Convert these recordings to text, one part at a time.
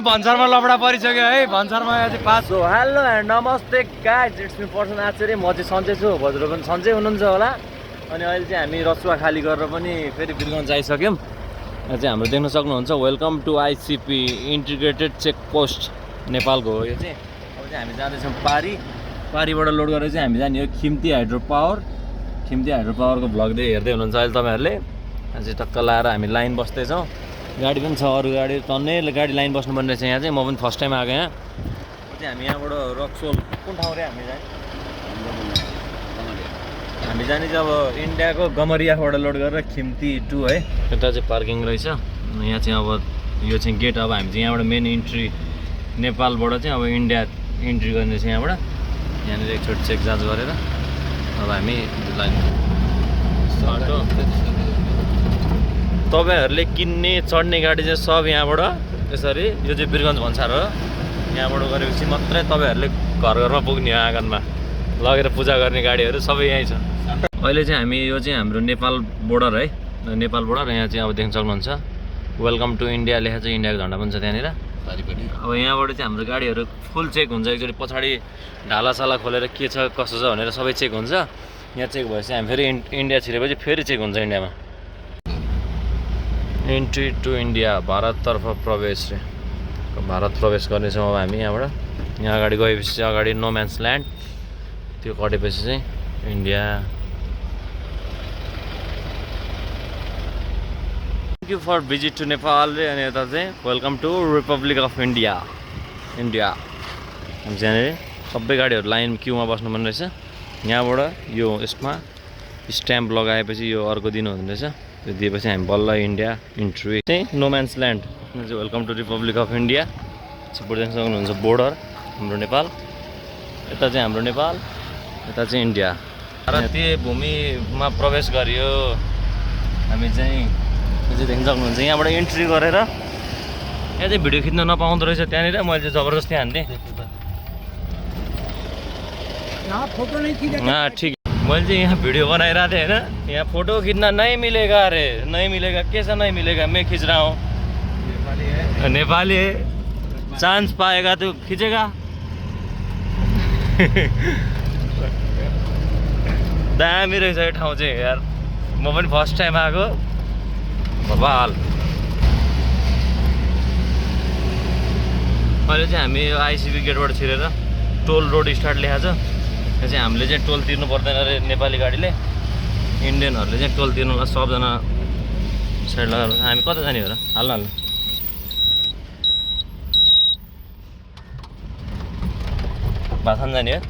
भन्सारमा लफडा परिसक्यो है भन्सारमा चाहिँ पास हो हेलो एन्ड नमस्ते गाइज इट्स मी पर्सन आचार्य म चाहिँ सन्चै छु हजुर पनि सन्चै हुनुहुन्छ होला अनि अहिले चाहिँ हामी रसुवा खाली गरेर पनि फेरि बिरगञ्ज आइसक्यौँ यहाँ चाहिँ हाम्रो देख्न सक्नुहुन्छ welcome to ICP integrated check post नेपालको हो यो चाहिँ अब चाहिँ हामी जाँदैछौँ पारीबाट लोड गरेर चाहिँ हामी जाने हो खिम्ती हाइड्रो पावरको भ्लग हेर्दै हुनुहुन्छ अहिले तपाईँहरूले चाहिँ टक्क लाएर हामी लाइन बस्दैछौँ गाडी पनि छ अरू गाडी टन्नै गाडी लाइन बस्नुपर्ने रहेछ यहाँ चाहिँ म पनि फर्स्ट टाइम आएको यहाँ चाहिँ हामी यहाँबाट रक्सोल कुन ठाउँ रे हामी जाने चाहिँ अब इन्डियाको गमरियाबाट लोड गरेर खिम्ती 2 है यता चाहिँ पार्किङ रहेछ यहाँ चाहिँ अब यो चाहिँ गेट अब हामी चाहिँ यहाँबाट मेन इन्ट्री नेपालबाट चाहिँ अब इन्डिया इन्ट्री गर्ने चाहिँ यहाँबाट यहाँनिर एकचोटि चेक जाँच गरेर अब हामी लाइन तपाईँहरूले किन्ने चढ्ने गाडी चाहिँ सब यहाँबाट यसरी यो चाहिँ बिरगञ्ज भन्सार हो यहाँबाट गरेपछि मात्रै तपाईँहरूले घर घरमा पुग्ने हो आँगनमा लगेर पूजा गर्ने गाडीहरू सबै यहीँ छ अहिले चाहिँ हामी यो चाहिँ हाम्रो नेपाल बोर्डर है नेपाल बोर्डर यहाँ चाहिँ अब देख्न सक्नुहुन्छ वेलकम टु इन्डिया लेखा चाहिँ इन्डियाको झन्डा पनि छ त्यहाँनिर अब यहाँबाट चाहिँ हाम्रो गाडीहरू फुल चेक हुन्छ एकचोटि पछाडि ढालासाला खोलेर के छ कसो छ भनेर सबै चेक हुन्छ यहाँ चेक भएपछि हामी फेरि इन्डिया छिरेपछि फेरि चेक हुन्छ इन्डियामा इन्ट्री टु इन्डिया भारततर्फ प्रवेश रे भारत प्रवेश गर्नेछौँ अब हामी यहाँबाट यहाँ अगाडि गएपछि चाहिँ अगाडि नो म्यान्स ल्यान्ड त्यो कटेपछि चाहिँ India thank you for visit to Nepal रे अनि यता चाहिँ welcome to republic of India हामी यहाँनिर सबै गाडीहरू लाइन क्युमा बस्नुपर्ने रहेछ यहाँबाट यो यसमा स्ट्याम्प लगाएपछि यो अर्को दिनु हुँदो रहेछ त्यो दिएपछि हामी बल्ल इन्डिया इन्ट्री चाहिँ नो म्यान्स ल्यान्ड चाहिँ welcome to republic of India support देख्न सक्नुहुन्छ बोर्डर हाम्रो नेपाल यता चाहिँ हाम्रो नेपाल यता चाहिँ इन्डिया भारतीय भूमिमा प्रवेश गरियो हामी चाहिँ यो चाहिँ देख्न सक्नुहुन्छ यहाँबाट इन्ट्री गरेर यहाँ चाहिँ भिडियो खिच्न नपाउँदो रहेछ त्यहाँनिर मैले चाहिँ जबरजस्ती हान्थेँ ठिक मैले चाहिँ यहाँ भिडियो बनाइरहेको थिएँ होइन यहाँ फोटो खिच्न नै मिलेगा अरे नै मिलेगा के छ नै मिलेगा मैं खिच रहा हूँ नेपाली चान्स पाएगा तो खिचेगा दामी रहेछ यो ठाउँ चाहिँ यार म पनि फर्स्ट टाइम आएको भवाल अहिले चाहिँ हामी यो आइसिबी गेटबाट छिरेर टोल रोड स्टार्ट लेखाएको छ यहाँ चाहिँ हामीले चाहिँ टोल तिर्नु पर्दैन अरे नेपाली गाडीले इन्डियनहरूले चाहिँ टोल तिर्नुलाई सबजना साइड लगाएर हामी कता जाने हो र हाल्नु भाषण जाने हो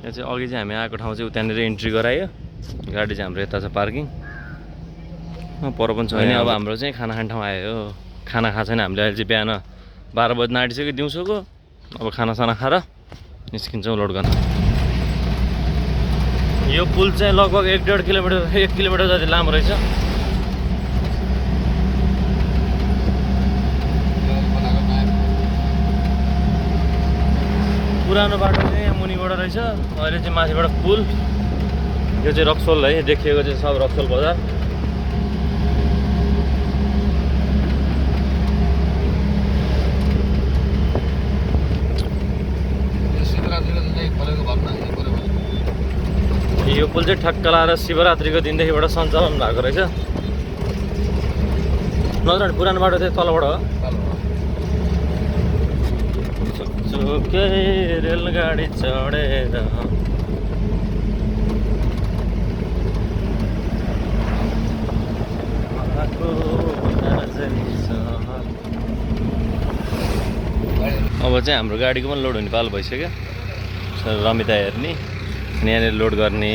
यहाँ चाहिँ अघि चाहिँ हामी आएको ठाउँ चाहिँ त्यहाँनिर इन्ट्री गरायो गाडी चाहिँ हाम्रो यता छ पार्किङ पर पनि छैन अब हाम्रो चाहिँ खाना खाने ठाउँ आयो खाना खाएको छैन हामीले अहिले चाहिँ बिहान 12 बज्न आँटिसक्यो दिउँसोको अब खानासाना खाएर निस्किन्छौँ लोड गर्न यो पुल चाहिँ लगभग 1.5 किलोमिटर 1 किलोमिटर जति लामो रहेछ पुरानो बाटो चाहिँ यहाँ मुनिबाट रहेछ अहिले चाहिँ माथिबाट पुल यो चाहिँ रक्सोल है देखिएको चाहिँ सब रक्सोल बजार यो पुल चाहिँ ठक्क लाएर शिवरात्रिको दिनदेखिबाट सञ्चालन भएको रहेछ नत्र पुरानो बाटो चाहिँ तलबाट हो चोके रेलगाडी चढेर अब चाहिँ हाम्रो गाडीको पनि लोड हुने पालो भइसक्यो रमिता हेर्ने अनि यहाँनिर लोड गर्ने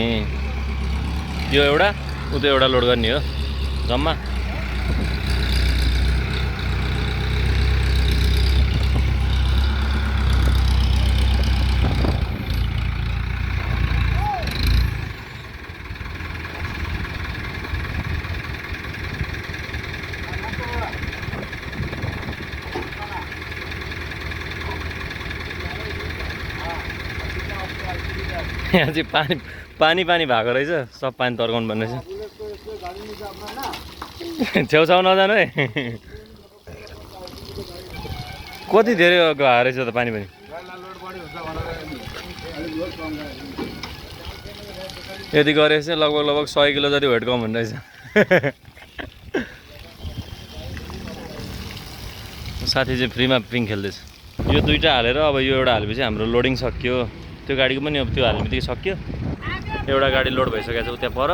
यो एउटा उता एउटा लोड गर्ने हो जम्मा यहाँ चाहिँ पानी भएको रहेछ सब पानी तर्काउनु पर्ने रहेछ छेउछाउ नजानु है कति धेरै गएको रहेछ त पानी पनि यति गरेपछि चाहिँ लगभग 100 किलो जति वेट कम हुने रहेछ साथी चाहिँ फ्रीमा पिङ खेल्दैछ यो दुईटा हालेर अब यो एउटा हालेपछि हाम्रो लोडिङ सकियो त्यो गाडीको पनि अब त्यो हाल्ने बित्तिकै सकियो एउटा गाडी लोड भइसकेको छ उता पर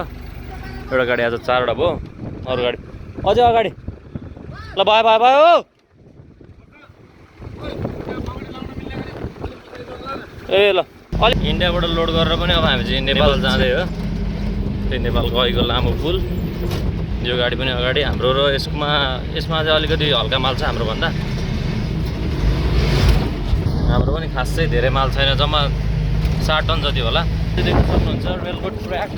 एउटा गाडी आज 4वटा भयो अरू गाडी अझै अगाडि ल भयो भयो भयो ए ल अलिक इन्डियाबाट लोड गरेर पनि अब हामी चाहिँ नेपाल जाँदै हो त्यही नेपाल गएको लामो पुल यो गाडी पनि अगाडि हाम्रो र यसमा चाहिँ अलिकति हल्का माल छ हाम्रो भन्दा हाम्रो पनि खासै धेरै माल छैन जम्मा 60 टन जति होला त्यो देख्न सक्नुहुन्छ रेलको ट्र्याक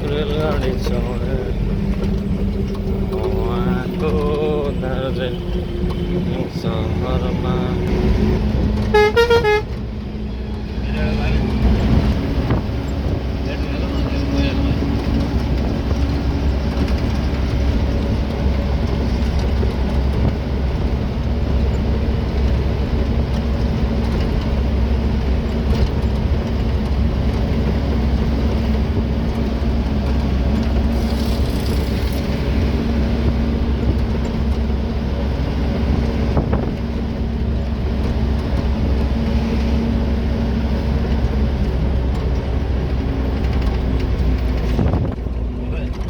रेलगाडी सहरमा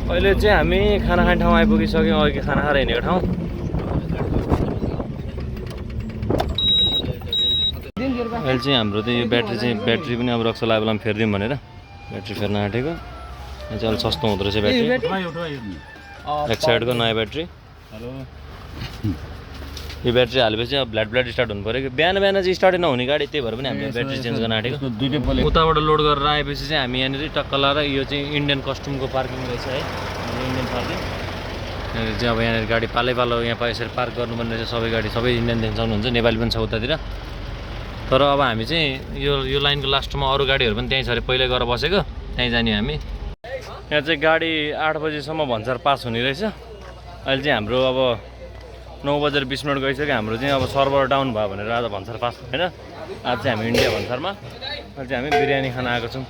अहिले चाहिँ हामी खाना खाने ठाउँ आइपुगिसक्यौँ अघि खाना खाएर हिँडेको ठाउँ अहिले चाहिँ हाम्रो चाहिँ यो ब्याट्री पनि अब रक्स लागेको बेलामा फेरिदिउँ भनेर ब्याट्री फेर्न आँटेको यो चाहिँ अलिक सस्तो हुँदो रहेछ ब्याट्री एक साइडको नयाँ ब्याट्री यो ब्याट्री हालेपछि अब ब्ल्याड स्टार्ट हुनु पऱ्यो कि बिहान चाहिँ स्टार्टै नहुने गाडी त्यही भएर पनि हामीले ब्याट्री चेन्ज गर्न आँटेको उताबाट लोड गरेर आएपछि चाहिँ हामी यहाँनिर टक्क लाएर यो चाहिँ इन्डियन कस्ट्युमको पार्किङ रहेछ है इन्डियन पार्किङ यहाँनिर चाहिँ अब यहाँनिर गाडी पालो यहाँ यसरी पार्क गर्नुपर्ने रहेछ सबै गाडी सबै इन्डियन देख्न सक्नुहुन्छ नेपाली पनि छ उतातिर तर अब हामी चाहिँ यो लाइनको लास्टमा अरू गाडीहरू पनि त्यहीँ छ अरे पहिल्यै गएर बसेको त्यहीँ जाने हामी यहाँ चाहिँ गाडी 8 बजीसम्म भन्सार पास हुने रहेछ अहिले चाहिँ हाम्रो अब 9:20 गइसक्यो हाम्रो चाहिँ अब सर्भर डाउन भयो भनेर आज भन्सार पास होइन आज चाहिँ हामी इन्डिया भन्सारमा अहिले चाहिँ हामी बिरयानी खान आएको छौँ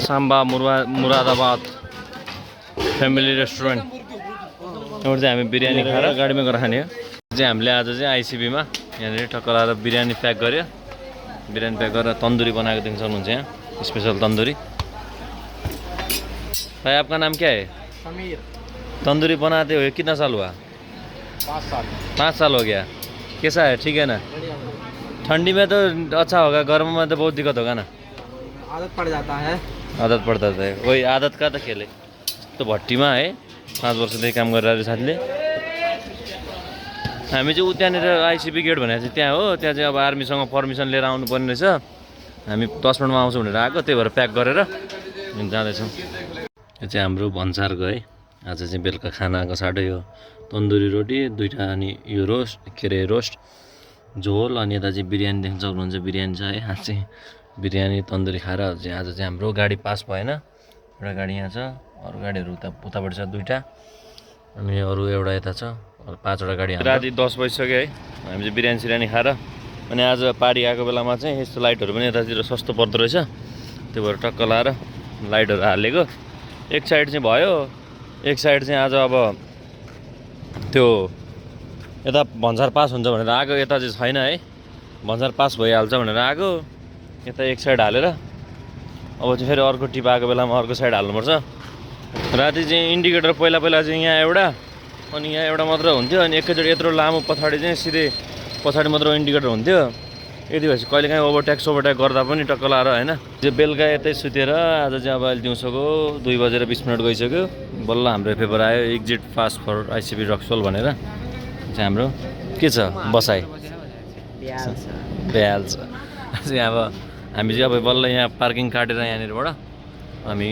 साम्बा मुरादाबाद फ्यामिली रेस्टुरेन्ट एउटा चाहिँ हामी बिरयानी खाएर गाडीमा गएर खाने हो चाहिँ हामीले आज चाहिँ आइसिबीमा यहाँनिर टक्क लाएर बिरयानी प्याक गर्यो बिरयानी प्याक गरेर तन्दुरी बनाएको देख्न सक्नुहुन्छ यहाँ स्पेशल तंदूरी। भाई आपका नाम क्या है? समीर। तंदूरी बनाते हुए कितना साल हुआ? 5 साल हो गया। कैसा है? ठीक है ना? ठंडी में तो अच्छा होगा, गर्म में तो बहुत दिक्कत होगा ना? आदत पड़ जाता है। आदत पड़ता है, वही आदत का तो खेले। तो भट्टीमा है 5 वर्षदेखि काम गरिरहेको साथीले। हामी चाहिँ त्यहाँनिर आइसिबी गेट भनेको चाहिँ त्यहाँ हो, त्यहाँ चाहिँ अब आर्मीसँग पर्मिसन लिएर आउनु पर्ने रहेछ। हामी 10 मिनटमा आउँछौँ भनेर आएको, त्यही भएर प्याक गरेर जाँदैछौँ। यो चाहिँ हाम्रो भन्सारको है, आज चाहिँ बेलुका खानाको साटो यो तन्दुरी रोटी 2टा अनि यो रोस्ट झोल अनि यता चाहिँ बिरयानी देख्न सक्नुहुन्छ, बिरयानी छ है। आज चाहिँ बिरयानी तन्दुरी खाएर चाहिँ आज चाहिँ हाम्रो गाडी पास भएन। एउटा गाडी यहाँ छ, अरू गाडीहरू उतापट्टि छ 2टा अनि अरू एउटा यता छ, 5वटा गाडी। राति 10 बजिसक्यो है, हामी चाहिँ बिरयानी सिरयानी खाएर अनि आज पारी आएको बेलामा चाहिँ यस्तो लाइटहरू पनि यतातिर सस्तो पर्दो रहेछ, त्यो भएर टक्क लाएर लाइटहरू हालेको। एक साइड चाहिँ भयो, एक साइड चाहिँ आज अब त्यो यता भन्सार पास हुन्छ भनेर आएको, यता चाहिँ छैन है, भन्सार पास भइहाल्छ भनेर आएको। यता एक साइड हालेर अब चाहिँ फेरि अर्को टिप आएको बेलामा अर्को साइड हाल्नुपर्छ। राति चाहिँ इन्डिकेटर पहिला चाहिँ यहाँ एउटा अनि यहाँ एउटा मात्र हुन्थ्यो, अनि एकैचोटि यत्रो लामो पछाडि चाहिँ सिधै पछाडि मात्र इन्डिकेटर हुन्थ्यो। यति भएपछि कहिलेकाहीँ ओभरट्याक गर्दा पनि टक्क लाएर होइन। त्यो बेलुका यतै सुतेर आज चाहिँ अब अहिले दिउँसोको 2:20 गइसक्यो। बल्ल हाम्रो पेपर आयो, एक्जिट पास फर आइसिबी रक्सोल भनेर चाहिँ हाम्रो के छ बसाइ भइहाल्छ। चाहिँ अब हामी चाहिँ अब बल्ल यहाँ पार्किङ काटेर यहाँनिरबाट हामी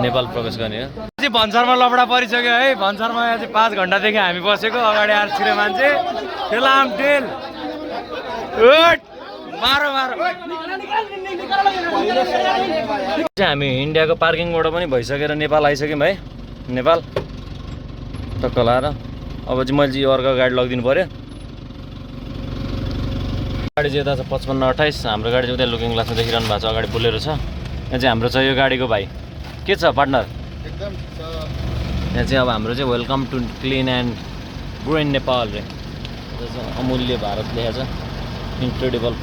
नेपाल प्रवेश गर्ने हो। चाहिँ भन्सारमा लफडा परिसक्यो है, भन्सारमा यहाँ चाहिँ 5 घन्टादेखि हामी बसेको, अगाडि आएर छिरे मान्छे हामी इन्डियाको पार्किङबाट पनि भइसकेर नेपाल आइसक्यौँ है। नेपाल टक्क लाएर अब चाहिँ मैले चाहिँ अर्को गाडी लगिदिनु पर्यो। गाडी चाहिँ यता छ 5528, हाम्रो गाडी चाहिँ उता लुकिङ ग्लासमा देखिरहनु भएको छ, अगाडि बोलेरो छ। यहाँ चाहिँ हाम्रो छ यो गाडीको भाइ, के छ पार्टनर? एकदम यहाँ चाहिँ अब हाम्रो चाहिँ welcome to clean and green Nepal रे, अमूल्य भारत लेखेको छ, इन्क्रेडिबल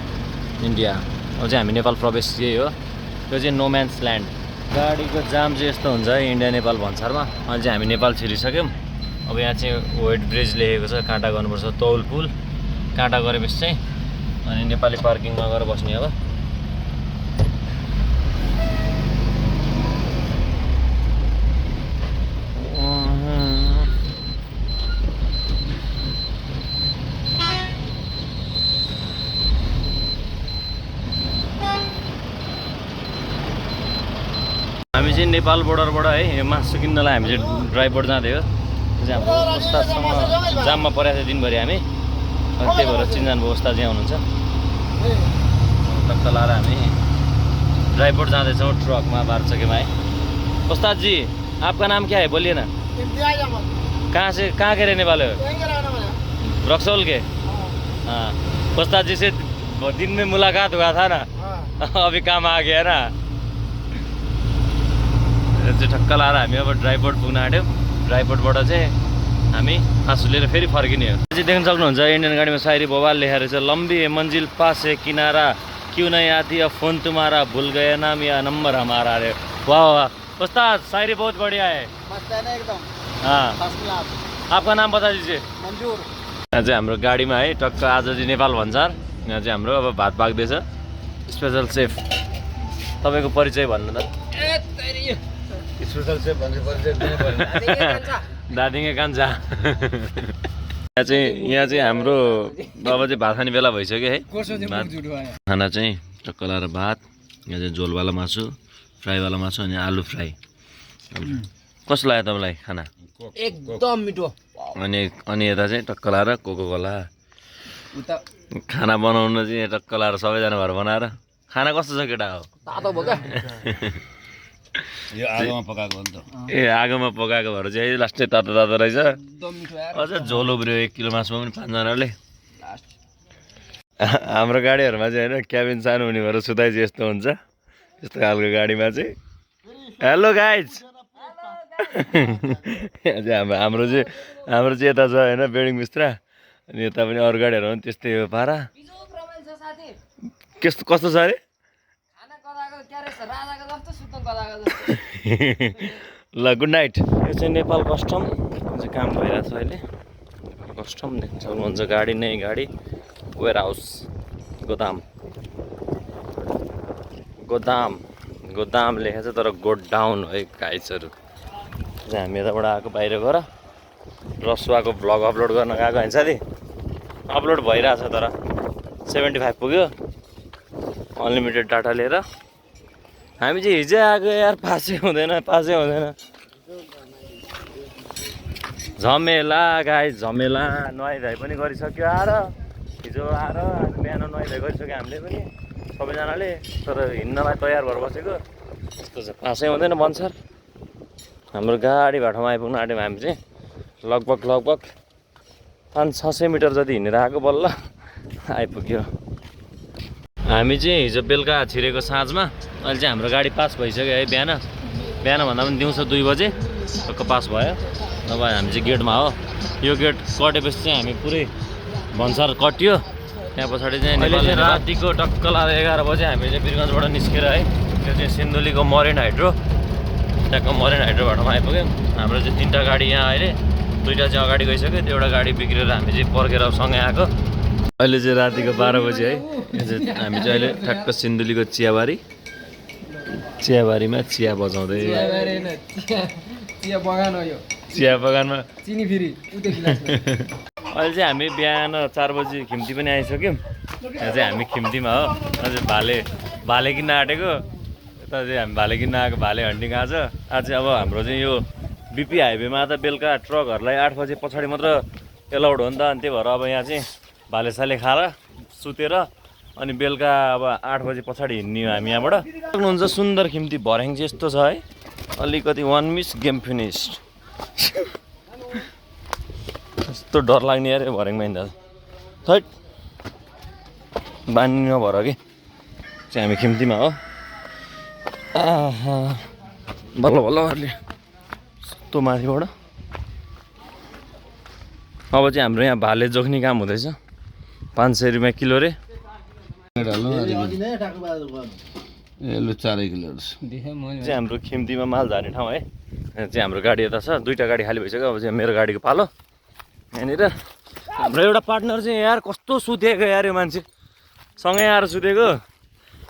इन्डिया। अब चाहिँ हामी नेपाल प्रवेश यही हो, यो चाहिँ नो म्यान्स ल्यान्ड। गाडीको जाम चाहिँ यस्तो हुन्छ है इन्डिया नेपाल भन्सारमा। अहिले चाहिँ हामी नेपाल छिरिसक्यौँ। अब यहाँ चाहिँ वेट ब्रिज लेखेको छ, काँटा गर्नुपर्छ, तौल पुल काँटा गरेपछि चाहिँ अनि नेपाली पार्किङमा गएर बस्ने अब। हामी चाहिँ नेपाल बोर्डरबाट है यो मासु किन्नलाई हामी चाहिँ ड्राइभबाट जाँदै हो। चाहिँ हाम्रो उस्तादसँग जाममा परेको थियो दिनभरि हामी, अनि त्यही भएर चिनजानको उस्ताद चाहिँ आउनुहुन्छ। टक्क लाएर हामी ड्राइभबाट जाँदैछौँ ट्रकमा बारचकेमा है। उस्ताद जी आपका नाम क्या है, बोलिए ना। कहाँ के रहने वाले हो? रक्सौल के। हाँ, उस्ताद जी से दिन में मुलाकात हुआ था ना, अभी काम आ गया ना। चाहिँ ठक्क लाएर हामी अब ड्राइभबाट पुग्न आँट्यौँ। ड्राइभबाट चाहिँ हामी आँसु लिएर फेरि फर्किने हो। चाहिँ देख्न सक्नुहुन्छ इन्डियन गाडीमा सायरी बवाल लेखेर छ, लम्बी मन्जिल पास है किनारा, क्यों नहीं आती अब फोन तुम्हारा, भूल गए नाम या नंबर हमारा। अरे वाह वाह उस्ताद, शायरी बहुत बढ़िया है। मस्त है ना एकदम। हाँ, फर्स्ट क्लास। आपका नाम बता दीजिए। मंजूर। यहाँ चाहिँ हाम्रो गाडीमा है टक्क आज चाहिँ नेपाल भन्सार। यहाँ चाहिँ हाम्रो अब भात पाक्दैछ, स्पेसल सेफ। तपाईँको परिचय भन्नु त। स्पेसल सेफ भन्ने परिचय दिनु पर्यो। दादिङे कान्छा। यहाँ चाहिँ हाम्रो अब चाहिँ भात खाने बेला भइसक्यो है। खाना चाहिँ टक्क लाएर भात, यहाँ चाहिँ झोलवाला मासु, फ्राईवाला मासु अनि आलु फ्राई। कस्तो लाग्यो तपाईँलाई खाना? एकदम मिठो। अनि यता चाहिँ टक्क लाएर कोको कोला। खाना बनाउन चाहिँ टक्क लाएर सबैजना भएर बनाएर। खाना कस्तो छ केटा हो? तातो भयो क्या? यो आगोमा पकाएको हो नि त। ए आगोमा पकाएको भएर चाहिँ लास्टै तातो तातो रहेछ। एकदम मिठो यार। अझ झोल उब्रियो 1 किलो मासुमा पनि 5 जनाले। हाम्रो गाडीहरूमा चाहिँ होइन क्याबिन सानो हुने भएर सुताइ चाहिँ यस्तो हुन्छ, यस्तो खालको गाडीमा चाहिँ। Hello guys. हाम्रो चाहिँ यता छ होइन बेडिङ बिस्त्रा, अनि यता पनि अरू गाडीहरूमा पनि त्यस्तै हो पारा। कस्तो छ अरे? ल गुड नाइट। यो चाहिँ नेपाल कस्टम चाहिँ काम भइरहेको छ अहिले। नेपाल कस्टम देख्न सक्नुहुन्छ, गाडी नै गाडी, वेयर हाउस, गोदाम लेखेको छ तर गोडाउन है गाइसहरू। हामी यताबाट आएको बाहिर गएर रसुवाको भ्लग अपलोड गर्न गएको होइन साथी, अपलोड भइरहेछ तर 75 पुग्यो अनलिमिटेड डाटा लिएर। हामी चाहिँ हिजो आएको यार, पासै हुँदैन। झमेला गाई झमेला, नुहाइधुवाइ पनि गरिसक्यो आएर, हिजो आएर आज बिहान नुहाइधुवाइ गरिसक्यो हामीले पनि सबैजनाले, तर हिँड्नलाई तयार भएर बसेको यस्तो छ, पासै हुँदैन भन्सार। हाम्रो गाडी भाटामा आइपुग्न आँट्यौँ हामी चाहिँ। लगभग 500-600 मिटर जति हिँडेर आएको बल्ल आइपुग्यो। हामी चाहिँ हिजो बेलुका छिरेको साँझमा, अहिले चाहिँ हाम्रो गाडी पास भइसक्यो है। बिहान भन्दा पनि दिउँसो 2 बजे टक्क पास भयो। अब हामी चाहिँ गेटमा हो। यो गेट कटेपछि चाहिँ हामी पुरै भन्सार कटियो। त्यहाँ पछाडि चाहिँ रातिको टक्क लाएर 11 बजे हामी चाहिँ वीरगन्जबाट निस्केर है, त्यो चाहिँ सिन्धुलीको मरिन हाइड्रो, त्यहाँको मरिन हाइड्रो भाटामा आइपुग्यौँ। हाम्रो चाहिँ 3टा गाडी यहाँ अहिले, 2टा चाहिँ अगाडि गइसक्यो, एउटा गाडी बिग्रेर हामी चाहिँ पर्खेर सँगै आएको। अहिले चाहिँ रातिको 12 बजे है। हामी चाहिँ अहिले ठ्याक्क सिन्धुलीको चियाबारीमा चिया बजाउँदै, चिया बगानमा चिनी फेरि। अहिले चाहिँ हामी बिहान 4 बजी खिम्ती पनि आइसक्यौँ। यहाँ चाहिँ हामी खिम्तीमा हो। अझै भाले किन्न आँटेको, यता चाहिँ हामी भाले किन्न आएको, भाले हन्टिङ आज चाहिँ। अब हाम्रो चाहिँ यो बिपी हाइवेमा त बेलुका ट्रकहरूलाई 8 बजे पछाडि मात्र एलाउड हो नि त, अनि त्यही भएर अब यहाँ चाहिँ भाले साले खाएर सुतेर अनि बेलुका अब 8 बजे पछाडि हिँड्ने हो हामी यहाँबाट। सक्नुहुन्छ सुन्दर खिम्ती भर्याङ चाहिँ यस्तो छ है, अलिकति 1 मिस गेम फिनिस्ड। यस्तो डर लाग्ने अरे भर्याङमा हिँड्दा थैट बानी नभर कि चाहिँ हामी खिम्तीमा हो। बल्ल बल्लहरूले यस्तो माथिबाट अब चाहिँ हाम्रो यहाँ भाले जोख्ने काम हुँदैछ। 500 रुपियाँ किलो रे। लु 4 किलो चाहिँ हाम्रो खिम्तीमा माल झार्ने ठाउँ है। यहाँ चाहिँ हाम्रो गाडी यता छ, 2टा गाडी खाली भइसक्यो। अब चाहिँ मेरो गाडीको पालो यहाँनिर। हाम्रो एउटा पार्टनर चाहिँ यार कस्तो सुतेको यार, यो मान्छे सँगै आएर सुतेको।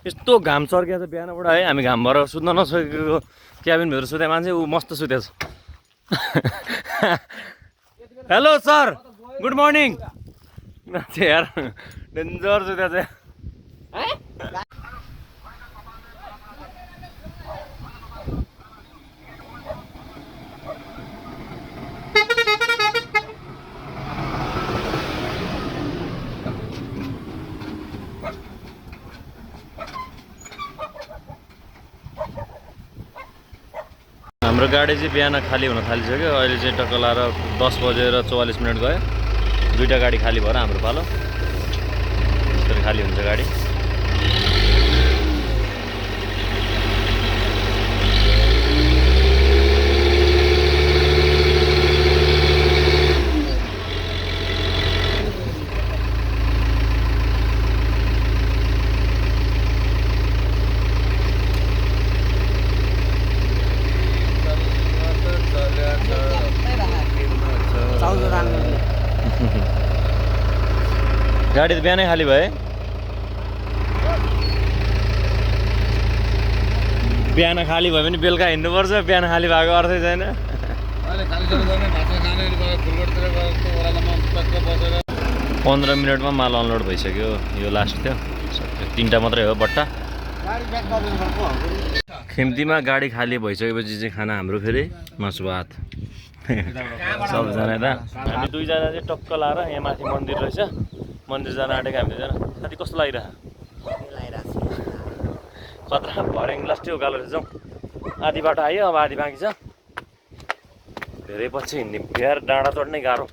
यस्तो घाम चर्किया छ बिहानबाट है। हामी घाम भएर सुत्न नसकेको क्याबिनभित्र सुते मान्छे, ऊ मस्त सुतेछ। Hello sir, good morning. यार डेन्जर सुतेछ यार। हाम्रो गाडी चाहिँ बिहान खाली हुन थालिसक्यो। अहिले चाहिँ टक्क लाएर 10 बजेर 44 मिनट गयो। 2टा गाडी खाली भएर हाम्रो पालो यसरी खाली हुन्छ गाडी। गाडी त बिहानै खाली भयो। बिहान खाली भयो भने बेलुका हिँड्नुपर्छ, बिहान खाली भएको अर्थै छैन। 15 मिनटमा माल अनलोड भइसक्यो। यो लास्ट थियो, 3टा मात्रै हो बट्टा। खिम्तीमा गाडी खाली भइसकेपछि चाहिँ खाना हाम्रो फेरि मासु भात सबजना। त हामी 2जना चाहिँ टक्क लाएर यहाँ माथि मन्दिर रहेछ, मन्दिर जान आँटेको हामी 2जना। साथी कस्तो लागिरहेको? खतरा भर्याङ लास्टै उकालो रहेछ। आधी बाटो आयो, अब आधी बाँकी छ। धेरै पछि हिँड्ने, बिहार डाँडा चढ्नै गाह्रो।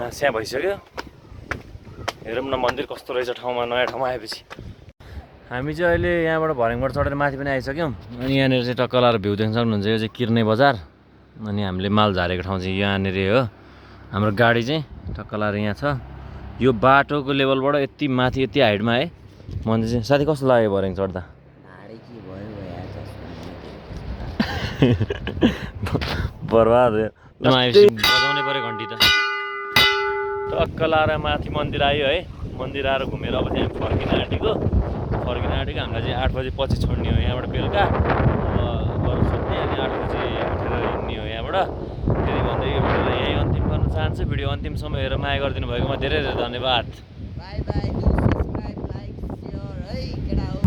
स्या भइसक्यो। हेरौँ न मन्दिर कस्तो रहेछ ठाउँमा, नयाँ ठाउँमा आएपछि। हामी चाहिँ अहिले यहाँबाट भर्याङबाट चढेर माथि पनि आइसक्यौँ। अनि यहाँनिर चाहिँ टक्क लाएर भ्यू देख्न सक्नुहुन्छ। यो चाहिँ किर्ने बजार। अनि हामीले माल झारेको ठाउँ चाहिँ यहाँनिर हो। हाम्रो गाडी चाहिँ टक्क लाएर यहाँ छ। यो बाटोको लेभलबाट यति माथि यति हाइटमा है मन्दिर चाहिँ। साथी कस्तो लाग्यो भर्याङ चढ्दा? बर्बाद आएपछि बजाउनै पऱ्यो घन्टी त। टक्क लाएर माथि मन्दिर आयो है। मन्दिर आएर घुमेर अब चाहिँ फर्किन आँटेको। हामीलाई चाहिँ 8 बजे पछि छोड्ने हो यहाँबाट बेलुका। अब गएर सुत्ने अनि 8 बजे उठेर हिँड्ने हो यहाँबाट। त्यति भन्दै यो भिडियोलाई यहीँ अन्तिम गर्न चाहन्छु। भिडियो अन्तिमसम्म हेरेर माया गरिदिनु भएकोमा धेरै धेरै धन्यवाद। By by. Subscribe, like, share है केटा हो।